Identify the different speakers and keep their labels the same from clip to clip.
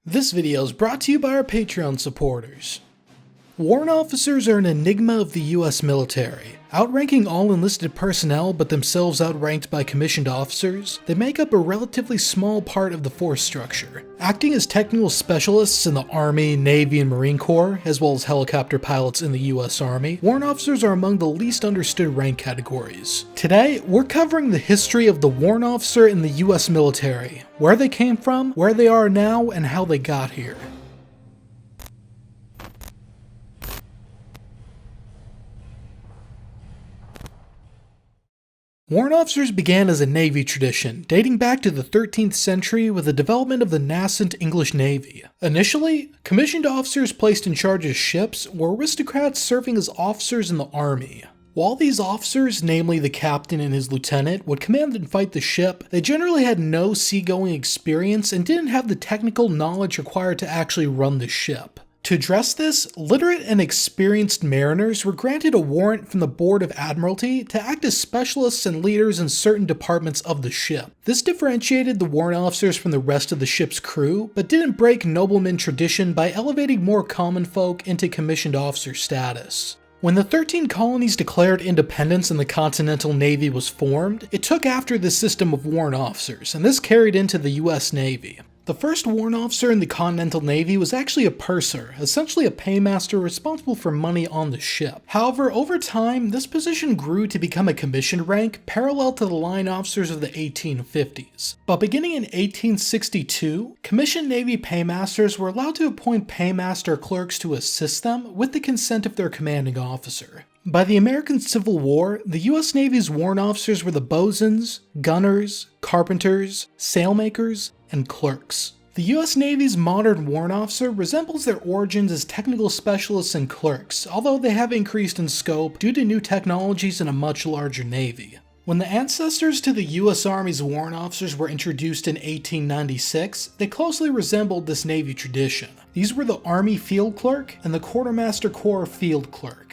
Speaker 1: This video is brought to you by our Patreon supporters. Warrant officers are an enigma of the US military. Outranking all enlisted personnel but themselves outranked by commissioned officers, they make up a relatively small part of the force structure. Acting as technical specialists in the Army, Navy, and Marine Corps, as well as helicopter pilots in the US Army, warrant officers are among the least understood rank categories. Today, we're covering the history of the warrant officer in the US military, where they came from, where they are now, and how they got here. Warrant officers began as a Navy tradition, dating back to the 13th century with the development of the nascent English Navy. Initially, commissioned officers placed in charge of ships were aristocrats serving as officers in the Army. While these officers, namely the captain and his lieutenant, would command and fight the ship, they generally had no seagoing experience and didn't have the technical knowledge required to actually run the ship. To address this, literate and experienced mariners were granted a warrant from the Board of Admiralty to act as specialists and leaders in certain departments of the ship. This differentiated the warrant officers from the rest of the ship's crew, but didn't break nobleman tradition by elevating more common folk into commissioned officer status. When the 13 colonies declared independence and the Continental Navy was formed, it took after the system of warrant officers, and this carried into the US Navy. The first warrant officer in the Continental Navy was actually a purser, essentially a paymaster responsible for money on the ship. However, over time, this position grew to become a commissioned rank parallel to the line officers of the 1850s. But beginning in 1862, commissioned Navy paymasters were allowed to appoint paymaster clerks to assist them with the consent of their commanding officer. By the American Civil War, the US Navy's warrant officers were the bosuns, gunners, carpenters, sailmakers, and clerks. The US Navy's modern warrant officer resembles their origins as technical specialists and clerks, although they have increased in scope due to new technologies and a much larger Navy. When the ancestors to the US Army's warrant officers were introduced in 1896, they closely resembled this Navy tradition. These were the Army Field Clerk and the Quartermaster Corps Field Clerk.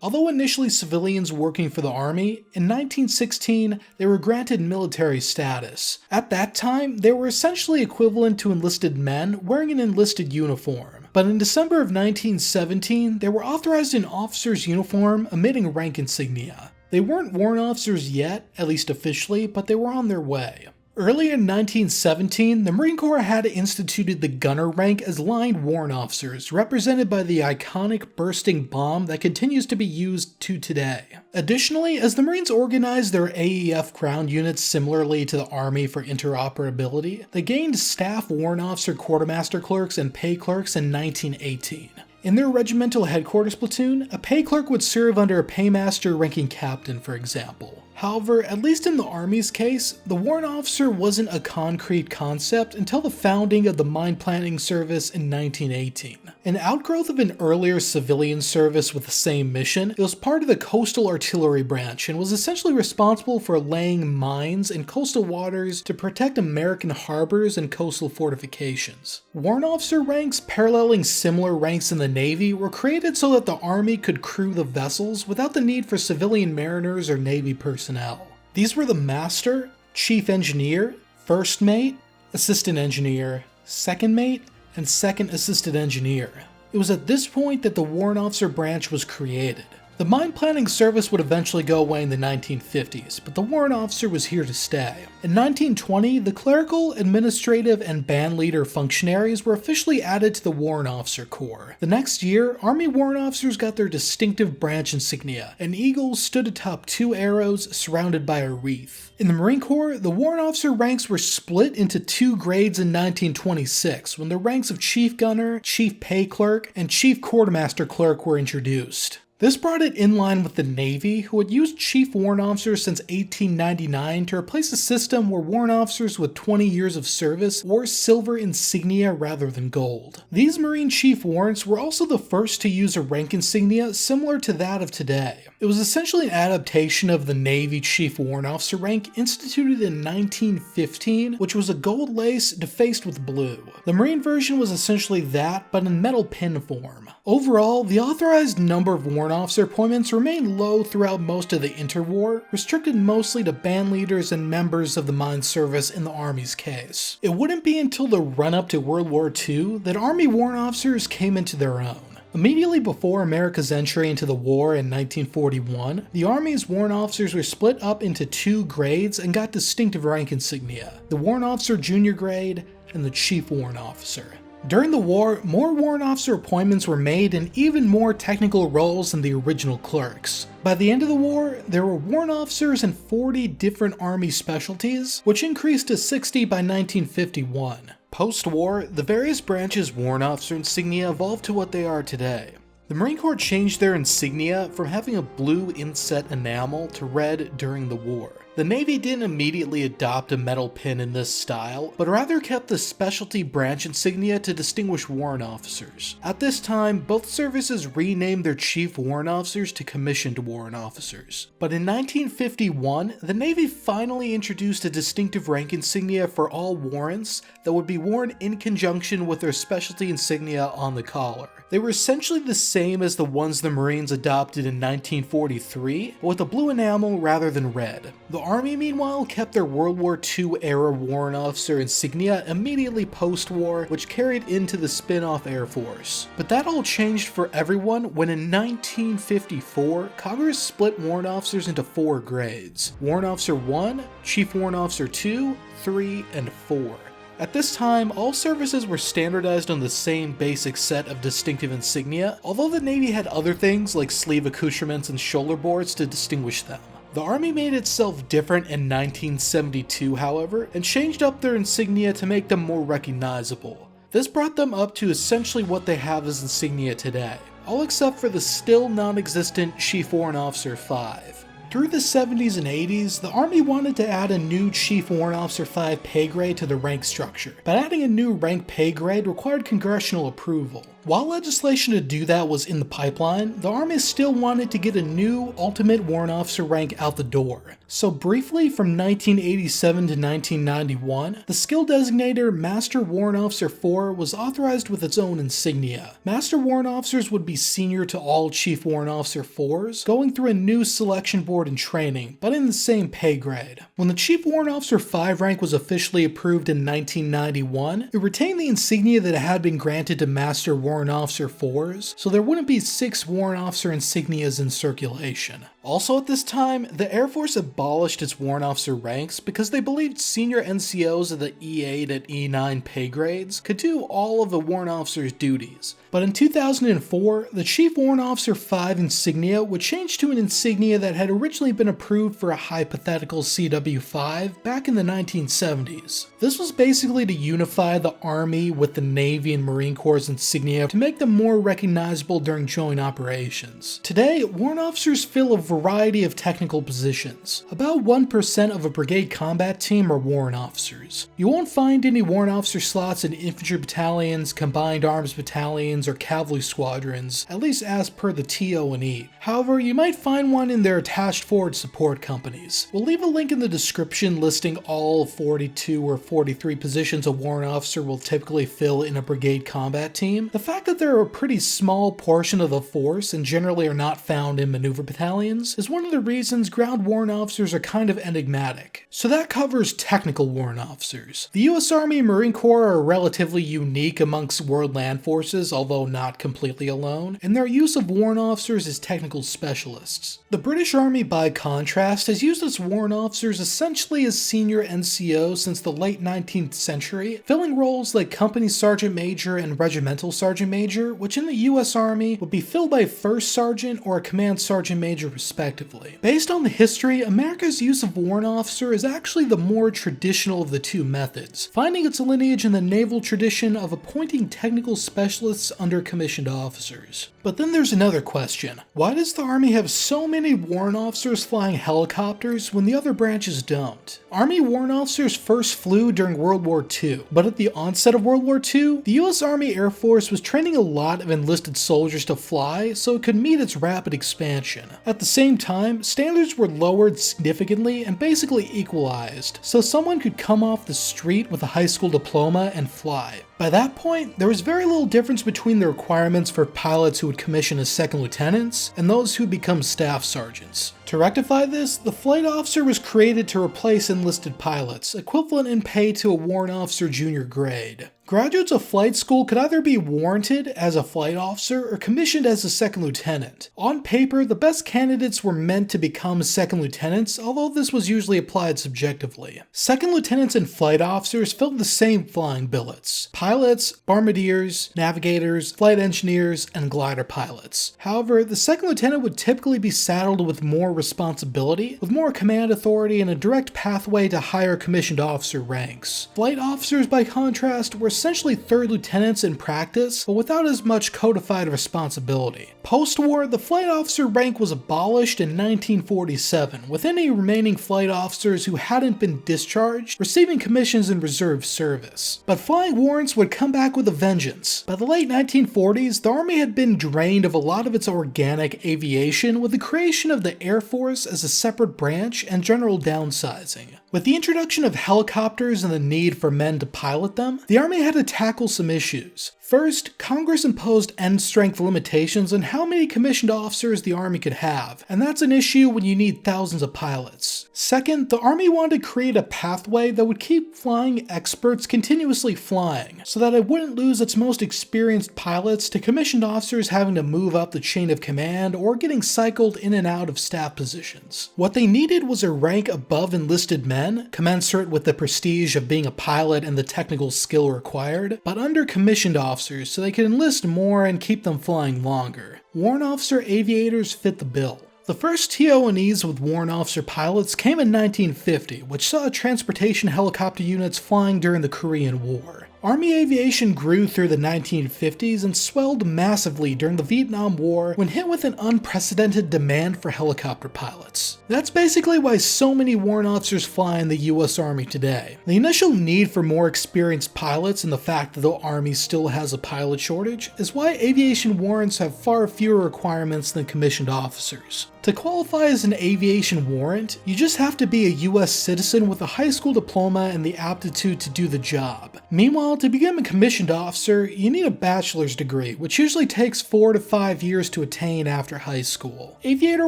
Speaker 1: Although initially civilians working for the Army, in 1916 they were granted military status. At that time, they were essentially equivalent to enlisted men wearing an enlisted uniform. But in December of 1917, they were authorized in officer's uniform emitting rank insignia. They weren't warrant officers yet, at least officially, but they were on their way. Earlier in 1917, the Marine Corps had instituted the gunner rank as line warrant officers, represented by the iconic bursting bomb that continues to be used to today. Additionally, as the Marines organized their AEF ground units similarly to the Army for interoperability, they gained staff warrant officer quartermaster clerks and pay clerks in 1918. In their regimental headquarters platoon, a pay clerk would serve under a paymaster ranking captain, for example. However, at least in the Army's case, the warrant officer wasn't a concrete concept until the founding of the Mine Planning Service in 1918. An outgrowth of an earlier civilian service with the same mission, it was part of the Coastal Artillery Branch and was essentially responsible for laying mines in coastal waters to protect American harbors and coastal fortifications. Warrant officer ranks paralleling similar ranks in the Navy were created so that the Army could crew the vessels without the need for civilian mariners or Navy personnel. These were the Master, Chief Engineer, First Mate, Assistant Engineer, Second Mate, and Second Assistant Engineer. It was at this point that the warrant officer branch was created. The Mine Planning Service would eventually go away in the 1950s, but the warrant officer was here to stay. In 1920, the clerical, administrative, and band leader functionaries were officially added to the Warrant Officer Corps. The next year, Army warrant officers got their distinctive branch insignia. An eagle stood atop two arrows surrounded by a wreath. In the Marine Corps, the warrant officer ranks were split into two grades in 1926, when the ranks of Chief Gunner, Chief Pay Clerk, and Chief Quartermaster Clerk were introduced. This brought it in line with the Navy, who had used chief warrant officers since 1899 to replace a system where warrant officers with 20 years of service wore silver insignia rather than gold. These Marine chief warrants were also the first to use a rank insignia similar to that of today. It was essentially an adaptation of the Navy chief warrant officer rank instituted in 1915, which was a gold lace defaced with blue. The Marine version was essentially that, but in metal pin form. Overall, the authorized number of warrant warrant officer appointments remained low throughout most of the interwar, restricted mostly to band leaders and members of the mine service in the Army's case. It wouldn't be until the run-up to World War II that Army warrant officers came into their own. Immediately before America's entry into the war in 1941, the Army's warrant officers were split up into two grades and got distinctive rank insignia: the Warrant Officer Junior Grade and the Chief Warrant Officer. During the war, more warrant officer appointments were made in even more technical roles than the original clerks. By the end of the war, there were warrant officers in 40 different Army specialties, which increased to 60 by 1951. Post-war, the various branches' warrant officer insignia evolved to what they are today. The Marine Corps changed their insignia from having a blue inset enamel to red during the war. The Navy didn't immediately adopt a metal pin in this style, but rather kept the specialty branch insignia to distinguish warrant officers. At this time, both services renamed their chief warrant officers to commissioned warrant officers. But in 1951, the Navy finally introduced a distinctive rank insignia for all warrants that would be worn in conjunction with their specialty insignia on the collar. They were essentially the same as the ones the Marines adopted in 1943, but with a blue enamel rather than red. The Army, meanwhile, kept their World War II-era warrant officer insignia immediately post-war, which carried into the spin-off Air Force. But that all changed for everyone when in 1954, Congress split warrant officers into 4 grades: Warrant Officer 1, Chief Warrant Officer 2, 3, and 4. At this time, all services were standardized on the same basic set of distinctive insignia, although the Navy had other things like sleeve accoutrements and shoulder boards to distinguish them. The Army made itself different in 1972, however, and changed up their insignia to make them more recognizable. This brought them up to essentially what they have as insignia today, all except for the still non-existent Chief Warrant Officer 5. Through the 70s and 80s, the Army wanted to add a new Chief Warrant Officer 5 pay grade to the rank structure, but adding a new rank pay grade required congressional approval. While legislation to do that was in the pipeline, the Army still wanted to get a new Ultimate Warrant Officer rank out the door. So briefly, from 1987 to 1991, the skill designator Master Warrant Officer 4 was authorized with its own insignia. Master Warrant Officers would be senior to all Chief Warrant Officer 4s, going through a new selection board and training, but in the same pay grade. When the Chief Warrant Officer 5 rank was officially approved in 1991, it retained the insignia that had been granted to Master Warrant Officer 4s, so there wouldn't be 6 Warrant Officer insignias in circulation. Also at this time, the Air Force abolished its Warrant Officer ranks because they believed senior NCOs of the E8 and E9 pay grades could do all of the Warrant Officer's duties. But in 2004, the Chief Warrant Officer 5 insignia would change to an insignia that had originally been approved for a hypothetical CW5 back in the 1970s. This was basically to unify the Army with the Navy and Marine Corps' insignia to make them more recognizable during joint operations. Today, Warrant Officers fill a variety of technical positions. About 1% of a brigade combat team are Warrant Officers. You won't find any Warrant Officer slots in infantry battalions, combined arms battalions, or cavalry squadrons, at least as per the TO&E. However, you might find one in their attached forward support companies. We'll leave a link in the description listing all 42 or 43 positions a Warrant Officer will typically fill in a brigade combat team. The fact that they're a pretty small portion of the force and generally are not found in maneuver battalions is one of the reasons ground warrant officers are kind of enigmatic. So that covers technical warrant officers. The US Army and Marine Corps are relatively unique amongst world land forces, although not completely alone, and their use of warrant officers as technical specialists. The British Army, by contrast, has used its warrant officers essentially as senior NCOs since the late 19th century, filling roles like Company Sergeant Major and Regimental Sergeant Major, which in the US Army would be filled by First Sergeant or a Command Sergeant Major respectively. Based on the history, America's use of warrant officer is actually the more traditional of the two methods, finding its lineage in the naval tradition of appointing technical specialists under commissioned officers. But then there's another question. Why does the Army have so many warrant officers flying helicopters when the other branches don't? Army warrant officers first flew during World War II, but at the onset of World War II, the US Army Air Force was training a lot of enlisted soldiers to fly so it could meet its rapid expansion. At the same same time, standards were lowered significantly and basically equalized, so someone could come off the street with a high school diploma and fly. By that point, there was very little difference between the requirements for pilots who would commission as second lieutenants and those who would become staff sergeants. To rectify this, the flight officer was created to replace enlisted pilots, equivalent in pay to a warrant officer junior grade. Graduates of flight school could either be warranted as a flight officer or commissioned as a second lieutenant. On paper, the best candidates were meant to become second lieutenants, although this was usually applied subjectively. Second lieutenants and flight officers filled the same flying billets: pilots, bombardiers, navigators, flight engineers, and glider pilots. However, the second lieutenant would typically be saddled with more responsibility, with more command authority and a direct pathway to higher commissioned officer ranks. Flight officers, by contrast, were essentially third lieutenants in practice, but without as much codified responsibility. Post-war, the flight officer rank was abolished in 1947, with any remaining flight officers who hadn't been discharged receiving commissions in reserve service. But flying warrants would come back with a vengeance. By the late 1940s, the Army had been drained of a lot of its organic aviation with the creation of the Air Force as a separate branch and general downsizing. With the introduction of helicopters and the need for men to pilot them, the Army had to tackle some issues. First, Congress imposed end strength limitations on how many commissioned officers the Army could have, and that's an issue when you need thousands of pilots. Second, the Army wanted to create a pathway that would keep flying experts continuously flying, so that it wouldn't lose its most experienced pilots to commissioned officers having to move up the chain of command or getting cycled in and out of staff positions. What they needed was a rank above enlisted men, commensurate with the prestige of being a pilot and the technical skill required, but under commissioned officers so they could enlist more and keep them flying longer. Warrant officer aviators fit the bill. The first TO&Es with warrant officer pilots came in 1950, which saw transportation helicopter units flying during the Korean War. Army aviation grew through the 1950s and swelled massively during the Vietnam War when hit with an unprecedented demand for helicopter pilots. That's basically why so many warrant officers fly in the US Army today. The initial need for more experienced pilots and the fact that the Army still has a pilot shortage is why aviation warrants have far fewer requirements than commissioned officers. To qualify as an aviation warrant, you just have to be a US citizen with a high school diploma and the aptitude to do the job. Meanwhile, to become a commissioned officer, you need a bachelor's degree, which usually takes 4 to 5 years to attain after high school. Aviator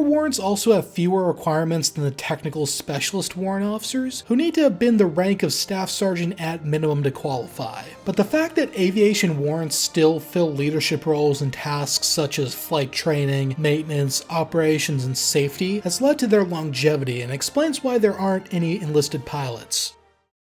Speaker 1: warrants also have fewer requirements than the technical specialist warrant officers, who need to have been the rank of staff sergeant at minimum to qualify. But the fact that aviation warrants still fill leadership roles and tasks such as flight training, maintenance, operations, and safety has led to their longevity and explains why there aren't any enlisted pilots.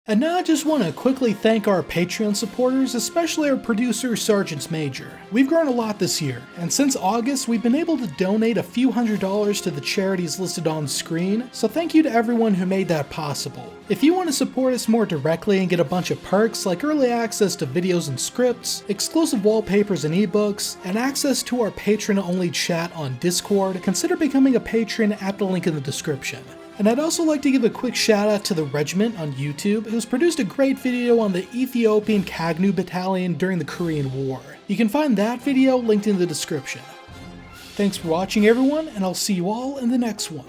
Speaker 1: And now I just want to quickly thank our Patreon supporters, especially our producer Sergeants Major. We've grown a lot this year, and since August we've been able to donate a few $100s to the charities listed on screen, so thank you to everyone who made that possible. If you want to support us more directly and get a bunch of perks like early access to videos and scripts, exclusive wallpapers and ebooks, and access to our patron-only chat on Discord, consider becoming a patron at the link in the description. And I'd also like to give a quick shout out to the Regiment on YouTube, who's produced a great video on the Ethiopian Kagnu Battalion during the Korean War. You can find that video linked in the description. Thanks for watching everyone, and I'll see you all in the next one.